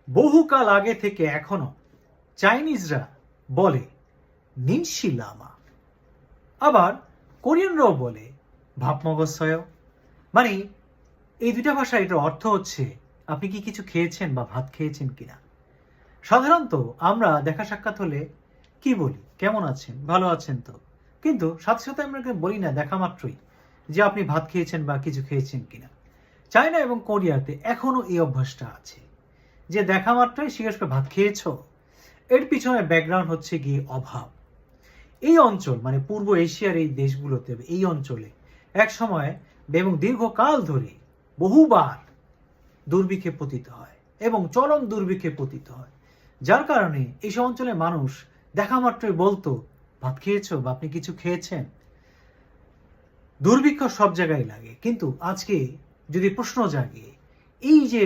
বহুকাল আগে থেকে এখনো চাইনিজরা বলে নিনশি লামা, আবার কোরিয়ানরাও বলে ভাপমগসয়। মানে এই দুইটা ভাষা, এটার অর্থ হচ্ছে আপনি কি কিছু খেয়েছেন বা ভাত খেয়েছেন কিনা। সাধারণত আমরা দেখা সাক্ষাৎ হলে কি বলি, কেমন আছেন, ভালো আছেন তো, কিন্তু সাথে সাথে আমরা বলি না দেখা মাত্রই যে আপনি ভাত খেয়েছেন বা কিছু খেয়েছেন কিনা। চায়না এবং কোরিয়াতে এখনো এই অভ্যাসটা আছে যে দেখা মাত্রই জিজ্ঞেস করে ভাত খেয়েছো। এর পিছনে ব্যাকগ্রাউন্ড হচ্ছে গিয়ে অভাব। এই অঞ্চল মানে পূর্ব এশিয়ার এই দেশগুলোতে, এই অঞ্চলে এক সময় এবং দীর্ঘকাল ধরে বহুবার দুর্ভিক্ষে পতিত হয় এবং চরম দুর্ভিক্ষে পতিত হয়, যার কারণে এইসব অঞ্চলের মানুষ দেখা মাত্রই বলতো ভাত খেয়েছো বা আপনি কিছু খেয়েছেন। দুর্ভিক্ষ সব জায়গায় লাগে, কিন্তু আজকে যদি প্রশ্ন জাগে এই যে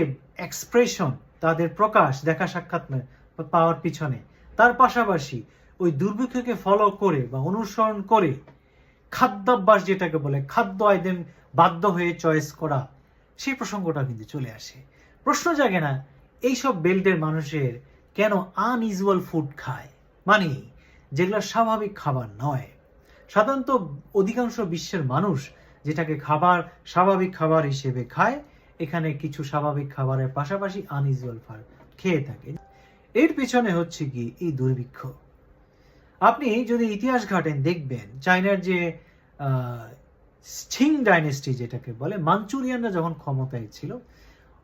এক্সপ্রেশন, তাদের প্রকাশ দেখা সাক্ষাৎ পাওয়ার পিছনে, তার পাশাপাশি ওই দুর্ভিক্ষকে ফলো করে বা অনুসরণ করে খাদ্যাভ্যাস যেটাকে বলে, খাদ্য আইটেম বাধ্য হয়ে চয়েস করা, সেই প্রসঙ্গটা কিন্তু চলে আসে। প্রশ্ন জাগে না এইসব বেল্টের মানুষের কেন আনইউজুয়াল ফুড খায়, মানে যেগুলো স্বাভাবিক খাবার নয়। সাধারণত অধিকাংশ বিশ্বের মানুষ যেটাকে খাবার স্বাভাবিক খাবার হিসেবে খায়, এখানে কিছু স্বাভাবিক খাবারের পাশাপাশি আনইউজুয়াল খেয়ে থাকে। এর পিছনে হচ্ছে কি এই দুর্ভিক্ষ। আপনি যদি ইতিহাস ঘাটেন দেখবেন চায়নার যে চিং ডাইনেস্টি যেটাকে বলে, মাঞ্চুরিয়ানরা যখন ক্ষমতায় ছিল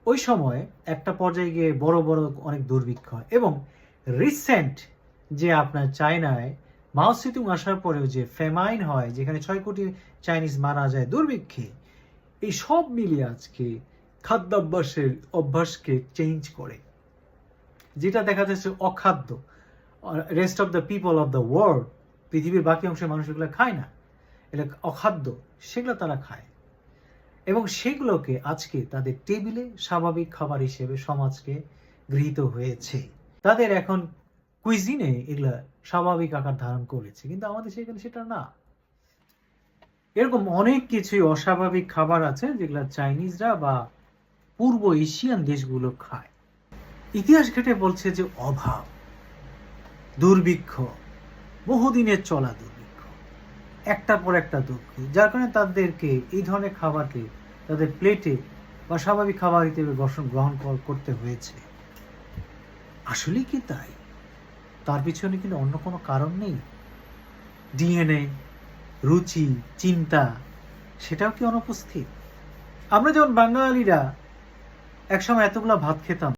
ওই সময় একটা পর্যায়ে গিয়ে বড় বড় অনেক দুর্ভিক্ষ হয়। এবং রিসেন্ট যে আপনার চায়নায় মাও সেতুং আসার পরেও যে ফেমাইন হয়, যেখানে 6 কোটি চাইনিজ মারা যায় দুর্ভিক্ষে, এই সব মিলিয়ে আজকে খাদ্যাভ্যাসের অভ্যাসকে চেঞ্জ করে, যেটা দেখা যাচ্ছে অখাদ্য। Rest of the people of the world, পৃথিবীর বাকি অংশের মানুষ এগুলো খায় না, এটা অখাদ্য, সেগুলো তারা খায় এবং সেগুলোকে আজকে তাদের টেবিলে স্বাভাবিক খাবার হিসেবে সমাজকে গৃহীত হয়েছে। তাদের এখন কুইজিনে এগুলা স্বাভাবিক আকার ধারণ করেছে, কিন্তু আমাদের সেখানে সেটা না। এরকম অনেক কিছুই অস্বাভাবিক খাবার আছে যেগুলা চাইনিজরা বা পূর্ব এশিয়ান দেশগুলো খায়। ইতিহাস ঘেটে বলছে যে অভাব, দুর্ভিক্ষ, বহুদিনের চলা দুর্ভিক্ষ, একটার পর একটা দুঃখ, যার কারণে তাদেরকে এই ধরনের খাবারকে তাদের প্লেটে বা স্বাভাবিক খাবার হিসেবে গ্রহণ করতে হয়েছে। আসলে কি তাই? তার পিছনে কিন্তু অন্য কোনো কারণ নেই? ডিএনএ, রুচি, চিন্তা, সেটাও কি অনুপস্থিত? আমরা যেমন বাঙালিরা একসময় এতগুলা ভাত খেতাম,